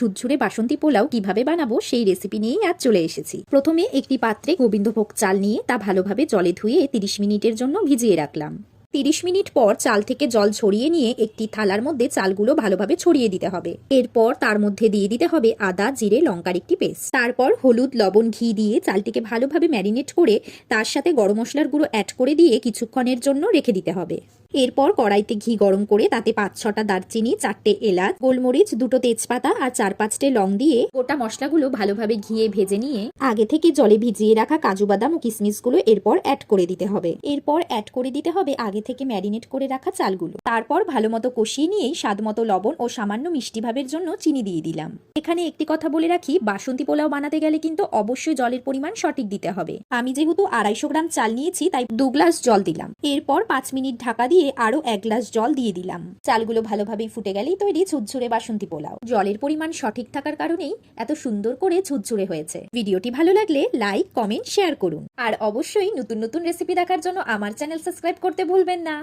ঝুরঝুরে বাসন্তী পোলাও কিভাবে বানাবো সেই রেসিপি নিয়েই আজ চলে এসেছি। প্রথমে একটি পাত্রে গোবিন্দভোগ চাল নিয়ে তা ভালোভাবে জলে ধুয়ে 30 মিনিটের জন্য ভিজিয়ে রাখলাম। 30 মিনিট পর চাল থেকে জল ছড়িয়ে নিয়ে একটি থালার মধ্যে চালগুলো ভালোভাবে ছড়িয়ে দিতে হবে। এরপর তার মধ্যে দিয়ে দিতে হবে আদা, জিরে, লঙ্কার একটি পেস্ট। তারপর হলুদ, লবণ, ঘি দিয়ে চালটিকে ভালোভাবে ম্যারিনেট করে তার সাথে গরম মশলার গুঁড়ো অ্যাড করে দিয়ে কিছুক্ষণের জন্য রেখে দিতে হবে। এরপর কড়াইতে ঘি গরম করে তাতে 5-6টা দারচিনি, 4টে এলাচ, গোলমরিচ, 2টো তেজপাতা আর 4-5টে লং দিয়ে গোটা মশলাগুলো ভালোভাবে ঘিয়ে ভেজে নিয়ে আগে থেকে জলে ভিজিয়ে রাখা কাজু বাদাম ও কিশমিশগুলো এরপর অ্যাড করে দিতে হবে। এরপর অ্যাড করে দিতে হবে আগে থেকে ম্যারিনেট করে রাখা চালগুলো। তারপর ভালোমতো কষিয়ে নিয়েই স্বাদমতো লবণ ও সামান্য মিষ্টি ভাবের জন্য চিনি দিয়ে দিলাম। এখানে একটি কথা বলে রাখি, বাসন্তী পোলাও বানাতে গেলে কিন্তু অবশ্যই জলের পরিমাণ সঠিক দিতে হবে। আমি যেহেতু 250 গ্রাম চাল নিয়েছি তাই 2 গ্লাস জল দিলাম। এরপর 5 মিনিট ঢাকা দিয়ে আরো 1 গ্লাস জল দিয়ে দিলাম। চালগুলো ভালোভাবে ফুটে গেলেই তৈরি ঝুরঝুরে বাসন্তী পোলাও। জলের পরিমাণ সঠিক থাকার কারণেই এত সুন্দর করে ঝুরঝুরে হয়েছে। ভিডিওটি ভালো লাগলে লাইক, কমেন্ট, শেয়ার করুন। আর অবশ্যই নতুন নতুন রেসিপি দেখার জন্য আমার চ্যানেল সাবস্ক্রাইব করতে ভুলবেন না।